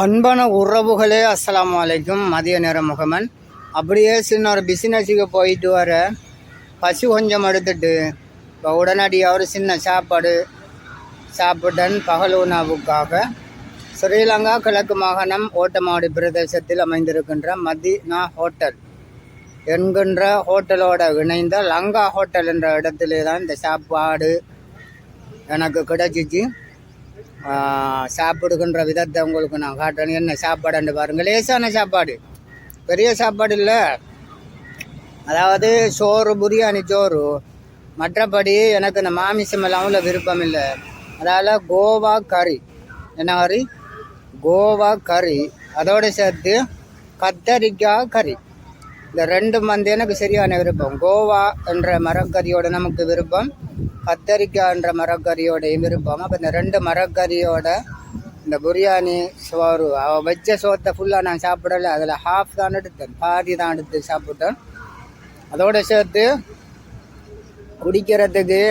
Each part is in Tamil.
அன்பான உறவுகளே, அஸ்ஸலாமு அலைக்கும். மதிய நேரம் முகமன். அப்படியே சின்ன ஒரு பிஸ்னஸுக்கு போயிட்டு வர பசி கொஞ்சம் எடுத்துட்டு இப்போ உடனடியாக ஒரு சின்ன சாப்பாடு சாப்பிட்டன் பகல் உணவுக்காக ஸ்ரீலங்கா கிழக்கு மாகாணம் ஓட்டமாடி பிரதேசத்தில் அமைந்திருக்கின்ற மதீனா ஹோட்டல் என்கின்ற ஹோட்டலோட இணைந்த லங்கா ஹோட்டல் என்ற இடத்திலே தான் இந்த சாப்பாடு எனக்கு கிடைச்சிச்சு. சாப்பிடுகின்ற விதத்தை உங்களுக்கு நான் காட்டுறேன். என்ன சாப்பாடுன்னு பாருங்கள். லேசான சாப்பாடு, பெரிய சாப்பாடு இல்லை. அதாவது சோறு, பிரியாணி சோறு. மற்றபடி எனக்கு இந்த மாமிசம் எல்லாம் அவ்வளோ விருப்பம் இல்லை. அதால் கோவா கறி, என்ன கறி? கோவா கறி, அதோடு சேர்த்து கத்தரிக்காய் கறி. இந்த ரெண்டும் எனக்கு சரியான விருப்பம். கோவா என்ற மரக்கறியோட நமக்கு விருப்பம், கத்தரிக்காய் என்ற மரக்கறியோடையும் விருப்பம். அப்போ இந்த ரெண்டு மரக்கறியோட இந்த பிரியாணி சோறு வச்ச சோத்தை ஃபுல்லாக நான் சாப்பிடலை. அதில் ஹாஃப் தான் எடுத்தேன், பாதி தான் எடுத்து சாப்பிட்டேன். அதோடு சேர்த்து குடிக்கிறதுக்கு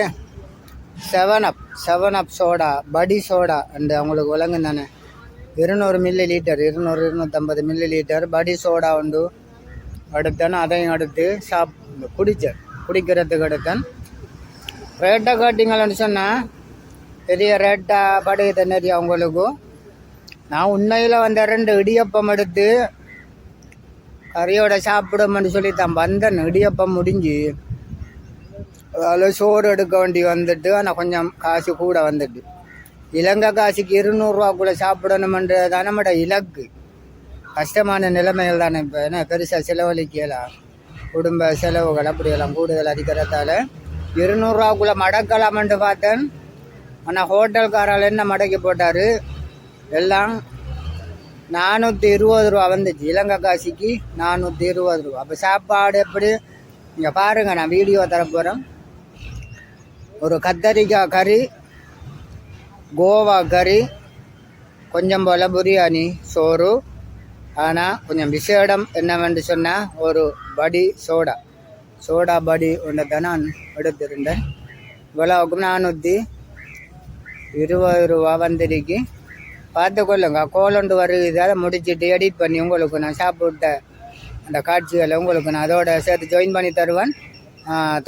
செவன் அப் சோடா, படி சோடா அந்த அவங்களுக்கு விளங்கு தானே, 200 மில்லி லிட்டர், 250 மில்லி லிட்டர் படி சோடா உண்டு எடுத்தேன். அதையும் எடுத்து குடிக்கிறதுக்கு எடுத்தேன். ரேட்டை காட்டிங்கன்னு சொன்னால் பெரிய ரேட்டாக படுகிறது நிறைய அவங்களுக்கும். நான் உண்மையில் வந்த 2 இடியப்பம் எடுத்து கறியோட சாப்பிடும்னு சொல்லி தான் வந்தேன். இடியப்பம் முடிஞ்சு அதில் சோறு எடுக்க வேண்டி வந்துட்டு, ஆனால் கொஞ்சம் காசு கூட வந்துட்டு. இலங்கை காசுக்கு 200 ரூபாக்குள்ளே சாப்பிடணுமன்றது தான் நம்மட இலக்கு. கஷ்டமான நிலைமைகள் தானே இப்போ. ஏன்னா பெருசாக செலவழிக்கலாம், குடும்ப செலவுகள் அப்படியெல்லாம் கூடுதல் அடிக்கிறதால 200 ரூபாக்குள்ளே மடக்கலாமன்ட்டு பார்த்தேன். ஆனால் ஹோட்டல்காரால் என்ன மடக்கி போட்டார், எல்லாம் 420 ரூபா வந்துச்சு. இலங்கை காசிக்கு 420 ரூபா. அப்போ சாப்பாடு எப்படி இங்கே பாருங்கள், நான் வீடியோ தரப்போகிறேன். ஒரு கத்தரிக்காய் கறி, கோவா கறி, கொஞ்சம் போல் பிரியாணி சோறு. ஆனால் கொஞ்சம் விசேடம் என்னவென்று சொன்னால் ஒரு படி சோடா படி ஒன்று தான் நான் எடுத்திருந்தேன். இவ்வளவுக்கும் 420 ரூபா வந்திருக்கு. பார்த்து கொள்ளுங்க. கோலண்டு வருது, அதை முடிச்சுட்டு எடிட் பண்ணி உங்களுக்கு நான் சாப்பிட்ட அந்த காட்சிகளை உங்களுக்கு நான் அதோட சேர்த்து ஜாயின் பண்ணி தருவேன்.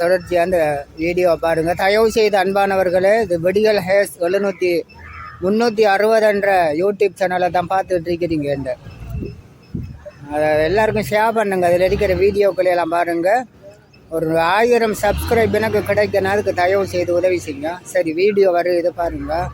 தொடர்ச்சியாக அந்த வீடியோ பாருங்கள். தயவு செய்து அன்பானவர்களே, இது விடியல் ஹேஸ் 360 என்ற யூடியூப் சேனலை தான் பார்த்துட்டு இருக்கிறீங்க. அதை எல்லாருக்கும் ஷேர் பண்ணுங்க. அதில் இருக்கிற வீடியோக்களெல்லாம் பாருங்கள். ஒரு 1000 சப்ஸ்கிரைப் எனக்கு கிடைக்கணும். அதுக்கு தயவு செய்து உதவி செய்யுங்க. சரி, வீடியோ வருது பாருங்கள்.